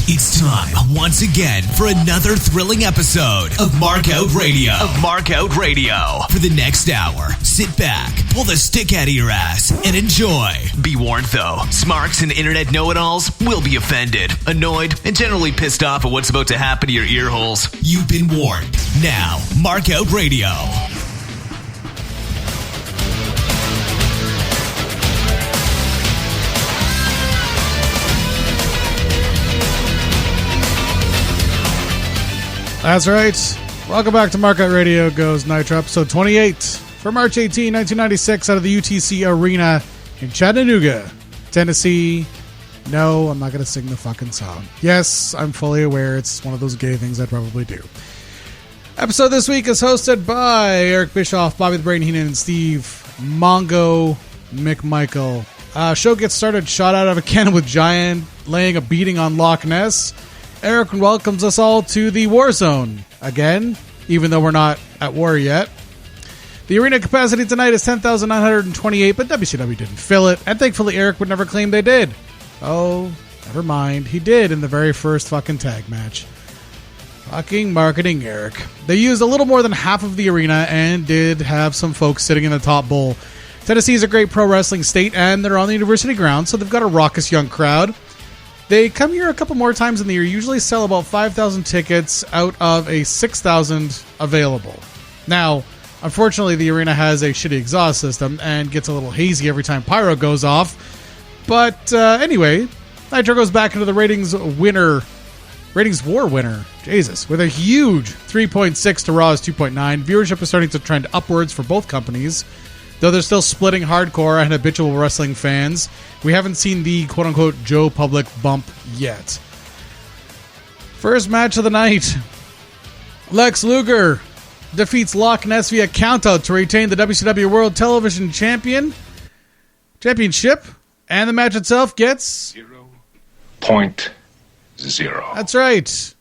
It's time once again for another thrilling episode of Markout Radio. For the next hour, sit back, pull the stick out of your ass, and enjoy. Be warned though, smarks and internet know-it-alls will be offended, annoyed, and generally pissed off at what's about to happen to your ear holes. You've been warned. Now, Markout Radio. That's right. Welcome back to Markout Radio Goes Nitro, episode 28 for March 18, 1996, out of the UTC Arena in Chattanooga, Tennessee. No, I'm not going to sing the fucking song. Yes, I'm fully aware it's one of those gay things I'd probably do. Episode this week is hosted by Eric Bischoff, Bobby the Brain Heenan, and Steve Mongo McMichael. Show gets started, shot out of a cannon with Giant laying a beating on Loch Ness. Eric welcomes us all to the war zone again, even though we're not at war yet. The arena capacity tonight is 10,928, but WCW didn't fill it, and thankfully Eric would never claim they did. Oh, never mind. He did in the very first fucking tag match. Fucking marketing Eric. They used a little more than half of the arena and did have some folks sitting in the top bowl. Tennessee is a great pro wrestling state, and they're on the university ground, so they've got a raucous young crowd. They come here a couple more times in the year, usually sell about 5,000 tickets out of a 6,000 available. Now, unfortunately, the arena has a shitty exhaust system and gets a little hazy every time pyro goes off. But anyway, Nitro goes back into the ratings war winner, Jesus, with a huge 3.6 to Raw's 2.9. Viewership is starting to trend upwards for both companies, though they're still splitting hardcore and habitual wrestling fans. We haven't seen the quote-unquote Joe Public bump yet. First match of the night. Lex Luger defeats Loch Ness via countout to retain the WCW World Television Championship. And the match itself gets 0.0. That's right.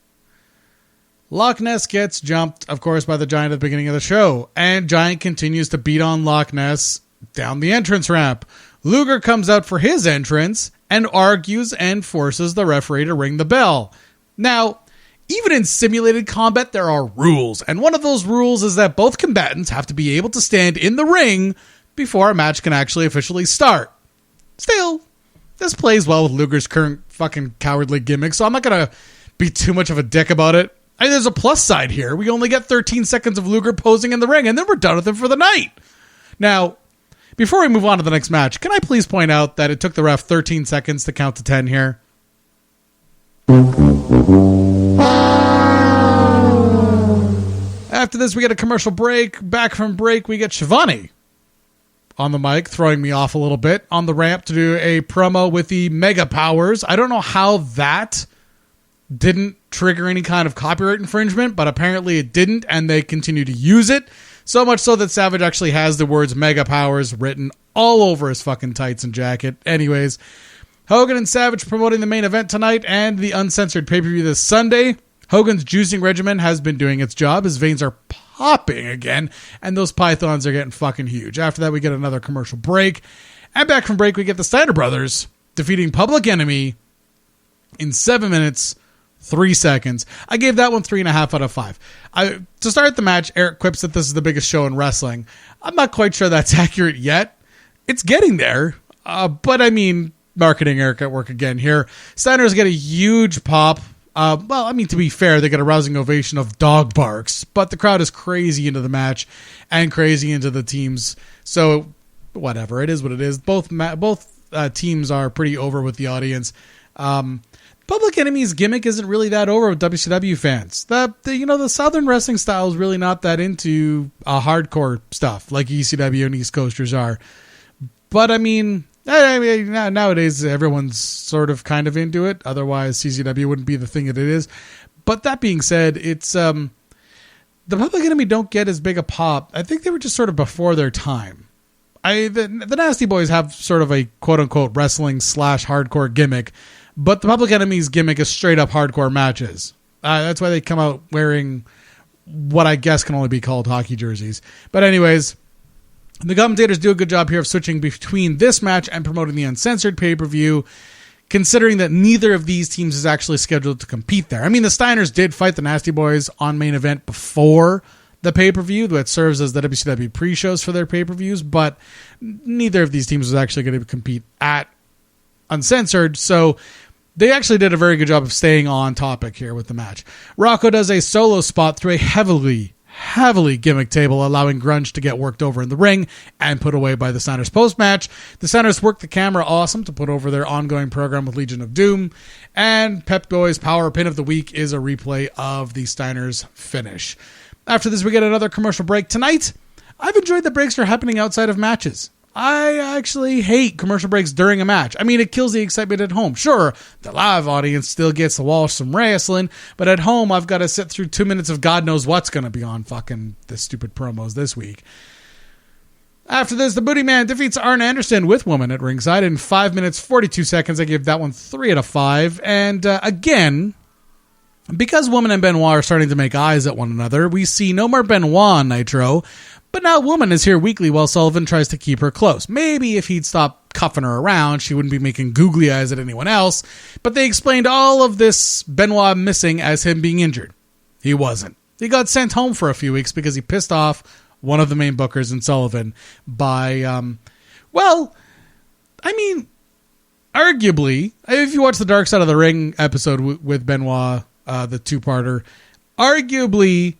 Loch Ness gets jumped, of course, by the Giant at the beginning of the show, and Giant continues to beat on Loch Ness down the entrance ramp. Luger comes out for his entrance and argues and forces the referee to ring the bell. Now, even in simulated combat, there are rules, and one of those rules is that both combatants have to be able to stand in the ring before a match can actually officially start. Still, this plays well with Luger's current fucking cowardly gimmick, so I'm not going to be too much of a dick about it. I mean, there's a plus side here. We only get 13 seconds of Luger posing in the ring, and then we're done with him for the night. Now, before we move on to the next match, can I please point out that it took the ref 13 seconds to count to 10 here? After this, we get a commercial break. Back from break, we get Shivani on the mic, throwing me off a little bit, on the ramp to do a promo with the Mega Powers. I don't know how that didn't trigger any kind of copyright infringement, but apparently it didn't, and they continue to use it. So much so that Savage actually has the words Mega Powers written all over his fucking tights and jacket. Anyways, Hogan and Savage promoting the main event tonight and the uncensored pay-per-view this Sunday. Hogan's juicing regimen has been doing its job. His veins are popping again, and those pythons are getting fucking huge. After that, we get another commercial break. And back from break, we get the Steiner brothers defeating Public Enemy in 7 minutes, 3 seconds. I gave that one 3.5 out of 5. To start the match, Eric quips that this is the biggest show in wrestling. I'm not quite sure that's accurate yet. It's getting there. But I mean, marketing Eric at work again here. Steiners get a huge pop. To be fair, they get a rousing ovation of dog barks, but the crowd is crazy into the match and crazy into the teams. So whatever, it is what it is. Both teams are pretty over with the audience. Public Enemy's gimmick isn't really that over with WCW fans. The Southern wrestling style is really not that into hardcore stuff like ECW and East Coasters are. But I mean, nowadays everyone's sort of kind of into it. Otherwise, CZW wouldn't be the thing that it is. But that being said, it's the Public Enemy don't get as big a pop. I think they were just sort of before their time. The Nasty Boys have sort of a quote-unquote wrestling / hardcore gimmick, but the Public Enemy's gimmick is straight up hardcore matches. That's why they come out wearing what I guess can only be called hockey jerseys. But anyways, the commentators do a good job here of switching between this match and promoting the uncensored pay-per-view. considering that neither of these teams is actually scheduled to compete there. I mean, the Steiners did fight the Nasty Boys on main event before the pay-per-view that serves as the WCW pre-shows for their pay-per-views, but neither of these teams was actually going to compete at Uncensored, so they actually did a very good job of staying on topic here with the match. Rocco does a solo spot through a heavily gimmick table, allowing Grunge to get worked over in the ring and put away by the Steiners post-match. The Steiners work the camera awesome to put over their ongoing program with Legion of Doom, and Pep Boy's Power Pin of the Week is a replay of the Steiners finish. After this, we get another commercial break. Tonight, I've enjoyed the breaks that are happening outside of matches. I actually hate commercial breaks during a match. I mean, it kills the excitement at home. Sure, the live audience still gets to watch some wrestling, but at home, I've got to sit through 2 minutes of God knows what's going to be on fucking the stupid promos this week. After this, the Booty Man defeats Arn Anderson with Woman at ringside in 5 minutes, 42 seconds. I gave that one 3 out of 5. And again, because Woman and Benoit are starting to make eyes at one another, we see no more Benoit on Nitro, but now Woman is here weekly while Sullivan tries to keep her close. Maybe if he'd stop cuffing her around, she wouldn't be making googly eyes at anyone else, but they explained all of this Benoit missing as him being injured. He wasn't. He got sent home for a few weeks because he pissed off one of the main bookers in Sullivan by, arguably, if you watch the Dark Side of the Ring episode with Benoit, the two-parter, arguably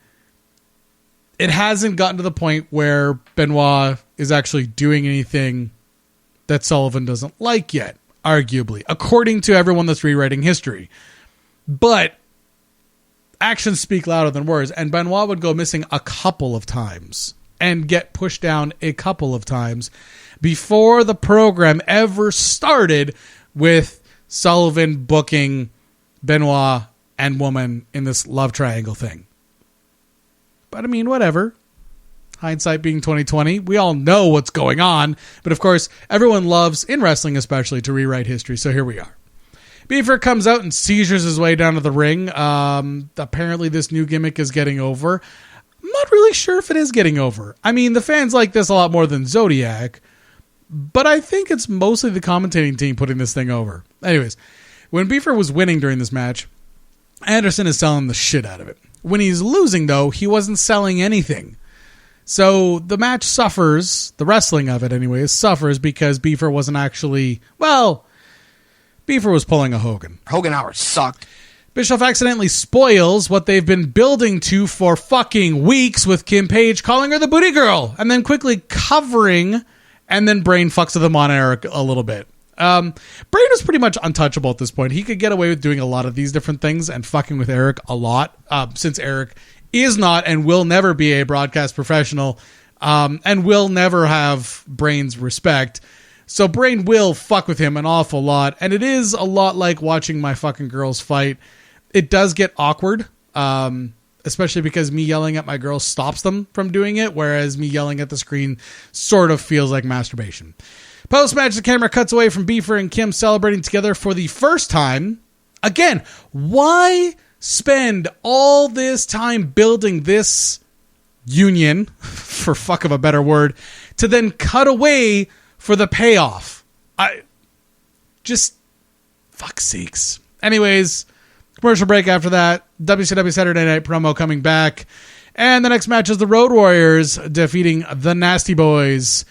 it hasn't gotten to the point where Benoit is actually doing anything that Sullivan doesn't like yet, arguably, according to everyone that's rewriting history. But actions speak louder than words, and Benoit would go missing a couple of times and get pushed down a couple of times before the program ever started with Sullivan booking Benoit and Woman in this love triangle thing. But I mean, whatever. Hindsight being 2020, we all know what's going on. But of course, everyone loves, in wrestling especially, to rewrite history. So here we are. Beaver comes out and seizures his way down to the ring. Apparently this new gimmick is getting over. I'm not really sure if it is getting over. I mean, the fans like this a lot more than Zodiac, but I think it's mostly the commentating team putting this thing over. Anyways, when Beaver was winning during this match, Anderson is selling the shit out of it. When he's losing, though, he wasn't selling anything. So the match suffers, the wrestling of it anyways, suffers because Beaver wasn't actually, Beaver was pulling a Hogan. Hogan hours sucked. Bischoff accidentally spoils what they've been building to for fucking weeks with Kim Page calling her the booty girl and then quickly covering, and then Brain fucks with him on Eric a little bit. Brain was pretty much untouchable at this point. He could get away with doing a lot of these different things and fucking with Eric a lot, since Eric is not and will never be a broadcast professional, and will never have Brain's respect. So Brain will fuck with him an awful lot, and it is a lot like watching my fucking girls fight. It does get awkward, especially because me yelling at my girls stops them from doing it, whereas me yelling at the screen sort of feels like masturbation. Post-match, the camera cuts away from Beaver and Kim celebrating together for the first time. Again, why spend all this time building this union, for fuck of a better word, to then cut away for the payoff? Fuck's sakes. Anyways, commercial break after that. WCW Saturday Night promo coming back. And the next match is the Road Warriors defeating the Nasty Boys.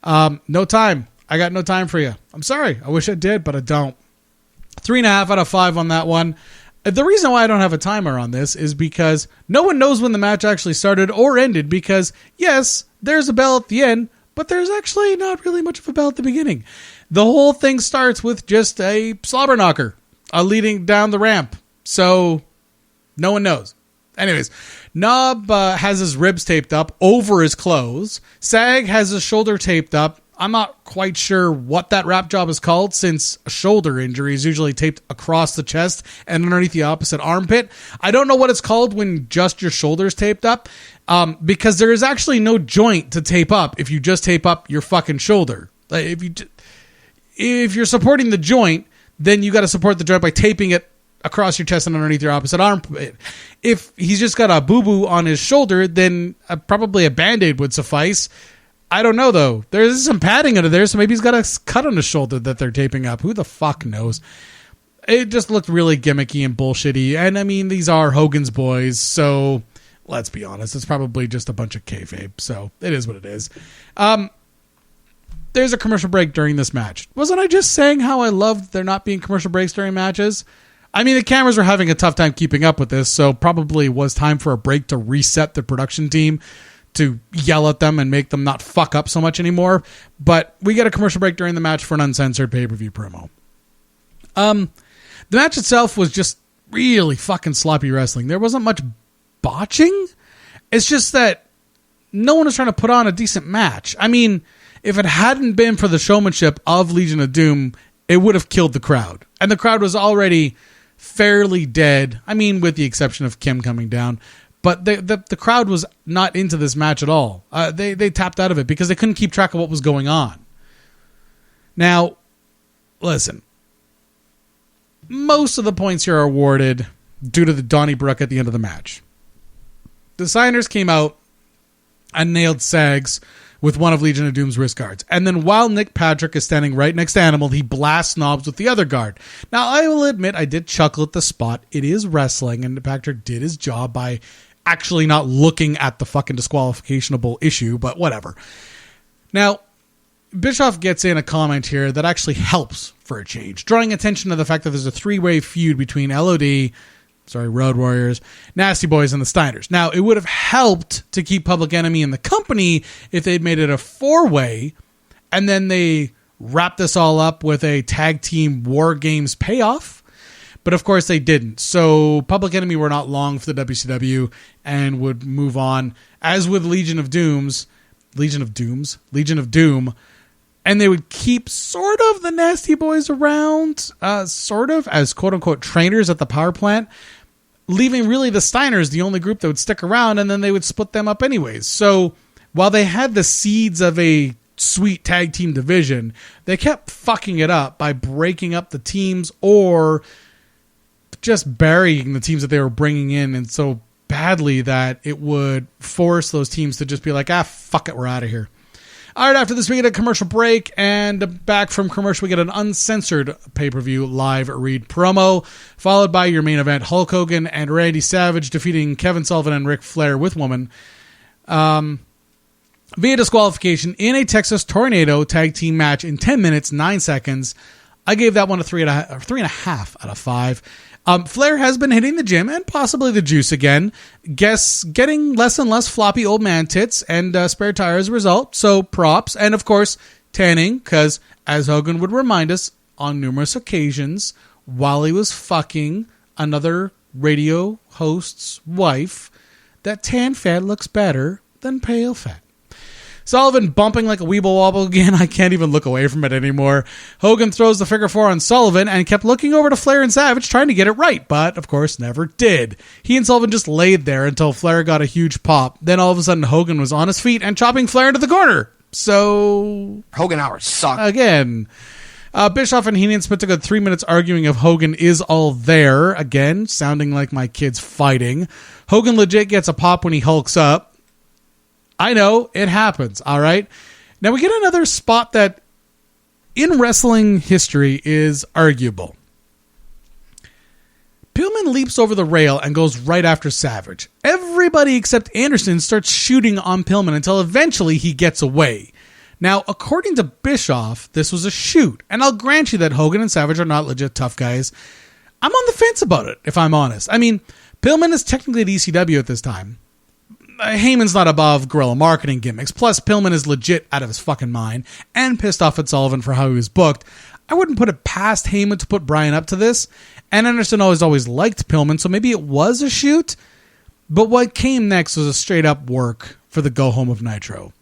No time. I got no time for you. I'm sorry. I wish I did, but I don't. 3.5 out of 5 on that one. The reason why I don't have a timer on this is because no one knows when the match actually started or ended, because yes, there's a bell at the end, but there's actually not really much of a bell at the beginning. The whole thing starts with just a slobber knocker leading down the ramp. So no one knows. Anyways, Knob has his ribs taped up over his clothes. Sag has his shoulder taped up. I'm not quite sure what that wrap job is called, since a shoulder injury is usually taped across the chest and underneath the opposite armpit. I don't know what it's called when just your shoulder's taped up, because there is actually no joint to tape up if you just tape up your fucking shoulder. Like if you're supporting the joint, then you got to support the joint by taping it across your chest and underneath your opposite armpit. If he's just got a boo-boo on his shoulder, then probably a Band-Aid would suffice. I don't know, though. There's some padding under there, so maybe he's got a cut on his shoulder that they're taping up. Who the fuck knows? It just looked really gimmicky and bullshitty. And, I mean, these are Hogan's boys, so let's be honest. It's probably just a bunch of kayfabe, so it is what it is. There's a commercial break during this match. Wasn't I just saying how I loved there not being commercial breaks during matches? I mean, the cameras were having a tough time keeping up with this, so probably was time for a break to reset the production team, to yell at them and make them not fuck up so much anymore. But we get a commercial break during the match for an uncensored pay-per-view promo. The match itself was just really fucking sloppy wrestling. There wasn't much botching. It's just that no one was trying to put on a decent match. I mean, if it hadn't been for the showmanship of Legion of Doom, it would have killed the crowd. And the crowd was already fairly dead. I mean, with the exception of Kim coming down. But the crowd was not into this match at all. They tapped out of it because they couldn't keep track of what was going on. Now, listen. Most of the points here are awarded due to the Donnybrook at the end of the match. The Steiners came out and nailed Sags with one of Legion of Doom's wrist guards. And then while Nick Patrick is standing right next to Animal, he blasts Knobs with the other guard. Now, I will admit, I did chuckle at the spot. It is wrestling, and Patrick did his job by actually not looking at the fucking disqualificationable issue, but whatever. Now, Bischoff gets in a comment here that actually helps for a change, drawing attention to the fact that there's a three-way feud between Road Warriors, Nasty Boys, and the Steiners. Now, it would have helped to keep Public Enemy in the company if they'd made it a four-way, and then they wrapped this all up with a tag team War Games payoff. But of course they didn't. So Public Enemy were not long for the WCW and would move on, as with Legion of Doom, and they would keep sort of the Nasty Boys around, sort of, as quote-unquote trainers at the power plant, leaving really the Steiners the only group that would stick around, and then they would split them up anyways. So while they had the seeds of a sweet tag team division, they kept fucking it up by breaking up the teams or just burying the teams that they were bringing in, and so badly that it would force those teams to just be like, fuck it, we're out of here. All right, after this, we get a commercial break, and back from commercial, we get an uncensored pay-per-view live read promo, followed by your main event, Hulk Hogan and Randy Savage defeating Kevin Sullivan and Ric Flair with woman via disqualification in a Texas Tornado tag team match in 10 minutes, 9 seconds. I gave that one a 3.5 out of 5. Flair has been hitting the gym and possibly the juice again. Guess getting less and less floppy old man tits and spare tire as a result. So props. And of course, tanning, because as Hogan would remind us on numerous occasions, while he was fucking another radio host's wife, that tan fat looks better than pale fat. Sullivan bumping like a weeble wobble again. I can't even look away from it anymore. Hogan throws the figure four on Sullivan and kept looking over to Flair and Savage trying to get it right, but of course never did. He and Sullivan just laid there until Flair got a huge pop. Then all of a sudden Hogan was on his feet and chopping Flair into the corner. So Hogan hours suck. Again. Bischoff and Heenan spent a good 3 minutes arguing if Hogan is all there. Again, sounding like my kids fighting. Hogan legit gets a pop when he hulks up. I know, it happens, all right? Now we get another spot that in wrestling history is arguable. Pillman leaps over the rail and goes right after Savage. Everybody except Anderson starts shooting on Pillman until eventually he gets away. Now, according to Bischoff, this was a shoot, and I'll grant you that Hogan and Savage are not legit tough guys. I'm on the fence about it, if I'm honest. I mean, Pillman is technically at ECW at this time. Heyman's not above guerrilla marketing gimmicks. Plus, Pillman is legit out of his fucking mind and pissed off at Sullivan for how he was booked. I wouldn't put it past Heyman to put Bryan up to this. And Anderson always liked Pillman, so maybe it was a shoot. But what came next was a straight up work for the go home of Nitro.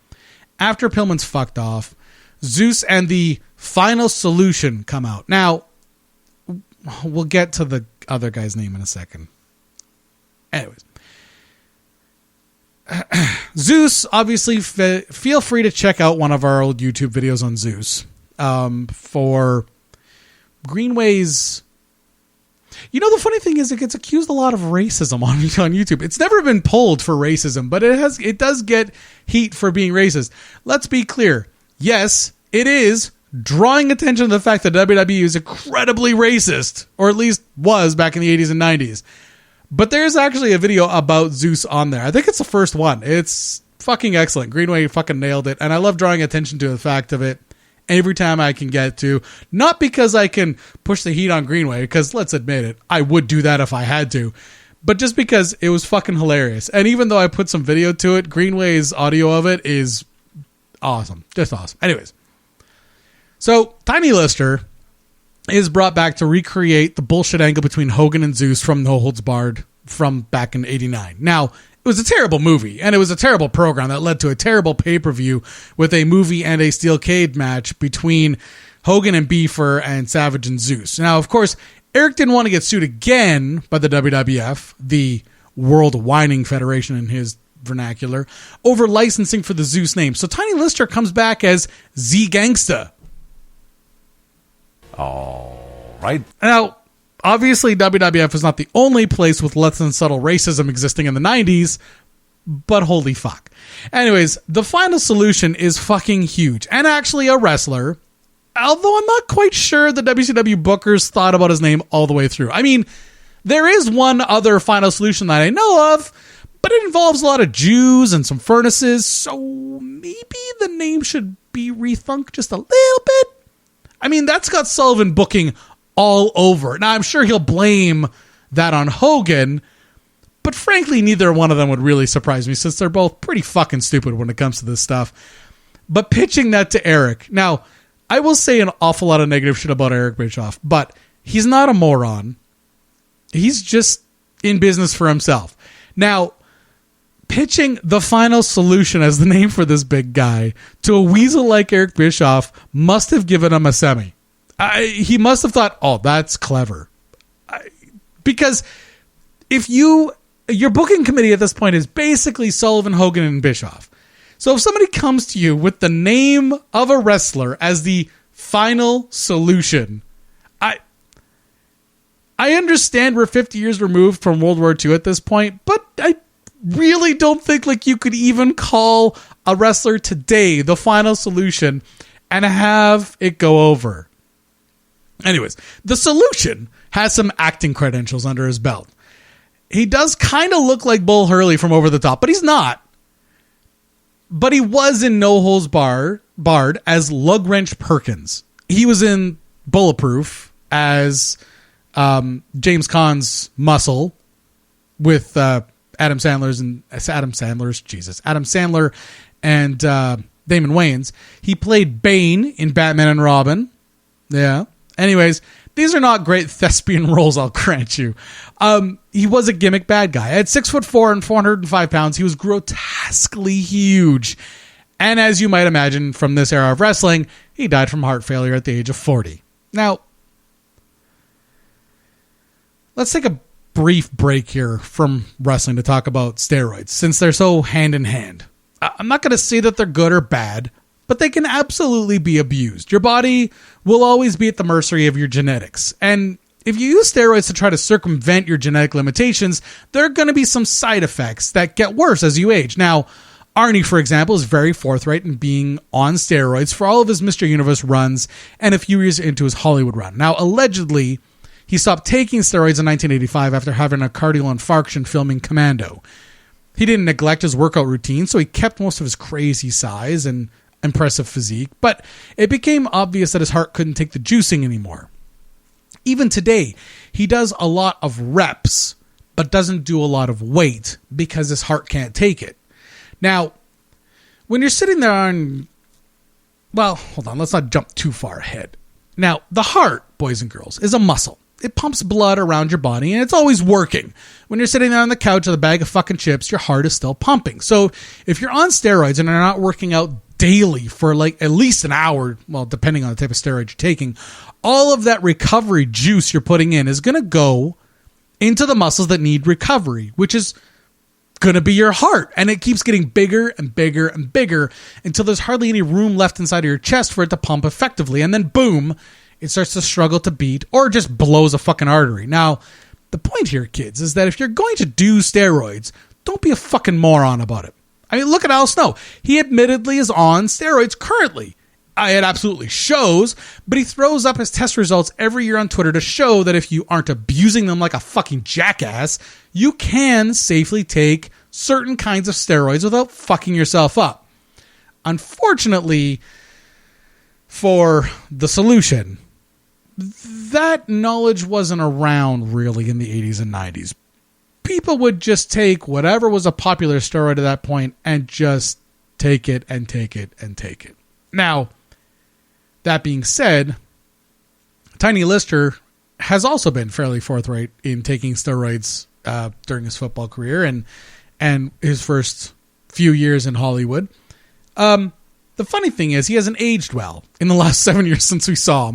After Pillman's fucked off, Zeus and the Final Solution come out. Now, we'll get to the other guy's name in a second. Anyways. Zeus, obviously, feel free to check out one of our old YouTube videos on Zeus for Greenway's. You know, the funny thing is it gets accused a lot of racism on YouTube. It's never been pulled for racism, but it does get heat for being racist. Let's be clear. Yes, it is drawing attention to the fact that WWE is incredibly racist, or at least was back in the 80s and 90s. But there's actually a video about Zeus on there. I think it's the first one. It's fucking excellent. Greenway fucking nailed it. And I love drawing attention to the fact of it every time I can get to. Not because I can push the heat on Greenway, because let's admit it, I would do that if I had to. But just because it was fucking hilarious. And even though I put some video to it, Greenway's audio of it is awesome. Just awesome. Anyways. So, Tiny Lister is brought back to recreate the bullshit angle between Hogan and Zeus from No Holds Barred from back in 89. Now, it was a terrible movie, and it was a terrible program that led to a terrible pay-per-view with a movie and a steel cage match between Hogan and Beefer and Savage and Zeus. Now, of course, Eric didn't want to get sued again by the WWF, the World Whining Federation in his vernacular, over licensing for the Zeus name. So Tiny Lister comes back as Z Gangsta. All right. Now, obviously, WWF is not the only place with less than subtle racism existing in the 90s, but holy fuck. Anyways, the final solution is fucking huge, and actually a wrestler, although I'm not quite sure the WCW bookers thought about his name all the way through. I mean, there is one other final solution that I know of, but it involves a lot of Jews and some furnaces, so maybe the name should be rethunk just a little bit. I mean, that's got Sullivan booking all over. Now, I'm sure he'll blame that on Hogan, but frankly, neither one of them would really surprise me since they're both pretty fucking stupid when it comes to this stuff. But pitching that to Eric. Now, I will say an awful lot of negative shit about Eric Bischoff, but he's not a moron. He's just in business for himself. Now, pitching the final solution as the name for this big guy to a weasel like Eric Bischoff must have given him a semi. He must have thought, oh, that's clever. Because if your booking committee at this point is basically Sullivan, Hogan, and Bischoff. So if somebody comes to you with the name of a wrestler as the final solution, I understand we're 50 years removed from World War II at this point, but I really don't think like you could even call a wrestler today the final solution and have it go over. Anyways, the solution has some acting credentials under his belt. He does kind of look like Bull Hurley from Over the Top, but he's not. But he was in No Holds Barred as Lug Wrench Perkins. He was in Bulletproof as James Caan's Muscle with Adam Sandler and Damon Wayans. He played Bane in Batman and Robin. Yeah. Anyways, these are not great thespian roles, I'll grant you. He was a gimmick bad guy. At 6'4" and 405 pounds, he was grotesquely huge. And as you might imagine from this era of wrestling, he died from heart failure at the age of 40. Now, let's take a brief break here from wrestling to talk about steroids, since they're so hand in hand. I'm not going to say that they're good or bad, but they can absolutely be abused. Your body will always be at the mercy of your genetics. And if you use steroids to try to circumvent your genetic limitations, there are going to be some side effects that get worse as you age. Now, Arnie, for example, is very forthright in being on steroids for all of his Mr. Universe runs and a few years into his Hollywood run. Now, allegedly, he stopped taking steroids in 1985 after having a cardiac infarction filming Commando. He didn't neglect his workout routine, so he kept most of his crazy size and impressive physique, but it became obvious that his heart couldn't take the juicing anymore. Even today, he does a lot of reps, but doesn't do a lot of weight because his heart can't take it. Now, when you're sitting there on... Well, hold on, let's not jump too far ahead. Now, the heart, boys and girls, is a muscle. It pumps blood around your body, and it's always working. When you're sitting there on the couch with a bag of fucking chips, your heart is still pumping. So if you're on steroids and are not working out daily for like at least an hour, well, depending on the type of steroid you're taking, all of that recovery juice you're putting in is going to go into the muscles that need recovery, which is going to be your heart. And it keeps getting bigger and bigger and bigger until there's hardly any room left inside of your chest for it to pump effectively. And then boom, it starts to struggle to beat or just blows a fucking artery. Now, the point here, kids, is that if you're going to do steroids, don't be a fucking moron about it. I mean, look at Al Snow. He admittedly is on steroids currently. It absolutely shows, but he throws up his test results every year on Twitter to show that if you aren't abusing them like a fucking jackass, you can safely take certain kinds of steroids without fucking yourself up. Unfortunately, for the solution, that knowledge wasn't around really in the 80s and 90s. People would just take whatever was a popular steroid at that point and just take it and take it and take it. Now, that being said, Tiny Lister has also been fairly forthright in taking steroids during his football career and his first few years in Hollywood. The funny thing is he hasn't aged well in the last 7 years since we saw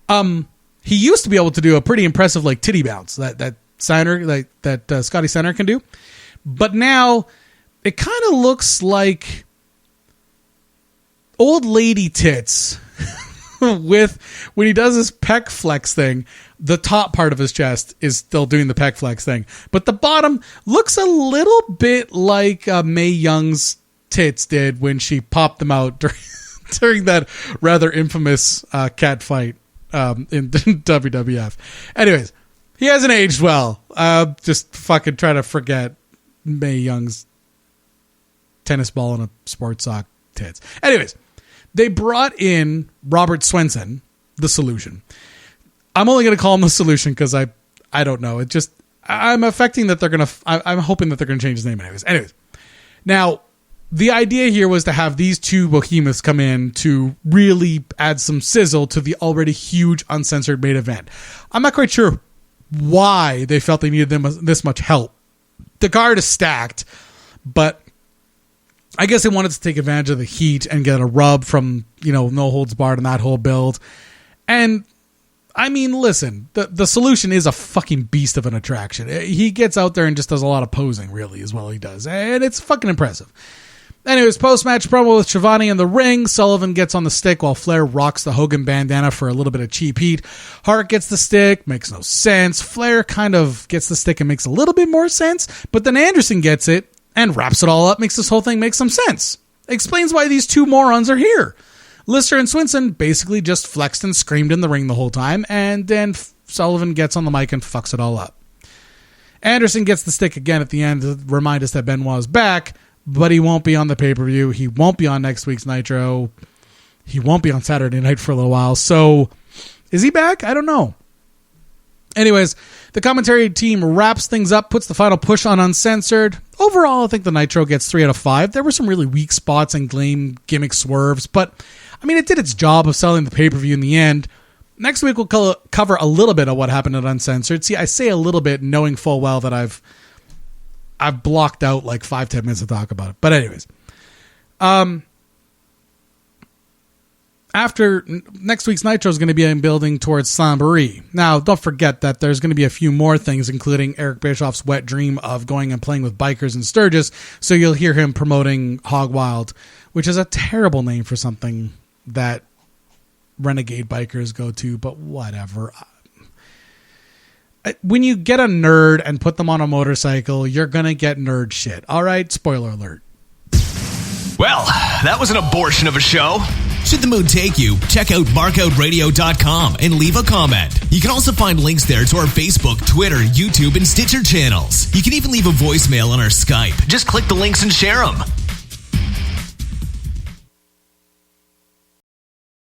him. He used to be able to do a pretty impressive like titty bounce that Steiner, that Scotty Steiner can do, but now it kind of looks like old lady tits. With when he does his pec flex thing, the top part of his chest is still doing the pec flex thing, but the bottom looks a little bit like Mae Young's tits did when she popped them out during that rather infamous cat fight in WWF. Anyways, he hasn't aged well. Just fucking try to forget Mae Young's tennis ball and a sports sock tits. Anyways. They brought in Robert Swenson, the Solution. I'm only going to call him the Solution because I don't know. It just I'm affecting that they're going to. I'm hoping that they're going to change his name anyways. Now, the idea here was to have these two behemoths come in to really add some sizzle to the already huge uncensored main event. I'm not quite sure why they felt they needed them this much help. The card is stacked, but I guess they wanted to take advantage of the heat and get a rub from, no holds barred in that whole build. And I mean, listen, the Solution is a fucking beast of an attraction. He gets out there and just does a lot of posing, really, is what he does. And it's fucking impressive. Anyways, post-match promo with Schiavone in the ring. Sullivan gets on the stick while Flair rocks the Hogan bandana for a little bit of cheap heat. Hart gets the stick, makes no sense. Flair kind of gets the stick and makes a little bit more sense. But then Anderson gets it and wraps it all up, makes this whole thing make some sense. Explains why these two morons are here. Lister and Swenson basically just flexed and screamed in the ring the whole time, and then Sullivan gets on the mic and fucks it all up. Anderson gets the stick again at the end to remind us that Benoit's back, but he won't be on the pay-per-view. He won't be on next week's Nitro. He won't be on Saturday night for a little while. So, is he back? I don't know. Anyways, the commentary team wraps things up, puts the final push on Uncensored. Overall, I think the Nitro gets 3 out of 5. There were some really weak spots and lame gimmick swerves, but I mean, it did its job of selling the pay-per-view in the end. Next week, we'll cover a little bit of what happened at Uncensored. See, I say a little bit knowing full well that I've blocked out like 5-10 minutes to talk about it. But anyways, after next week's Nitro is going to be in building towards Slamboree. Now, don't forget that there's going to be a few more things, including Eric Bischoff's wet dream of going and playing with bikers in Sturgis. So you'll hear him promoting Hog Wild, which is a terrible name for something that renegade bikers go to, but whatever. When you get a nerd and put them on a motorcycle, you're going to get nerd shit. All right, spoiler alert. Well, that was an abortion of a show. Should the mood take you, check out markoutradio.com and leave a comment. You can also find links there to our Facebook, Twitter, YouTube, and Stitcher channels. You can even leave a voicemail on our Skype. Just click the links and share them.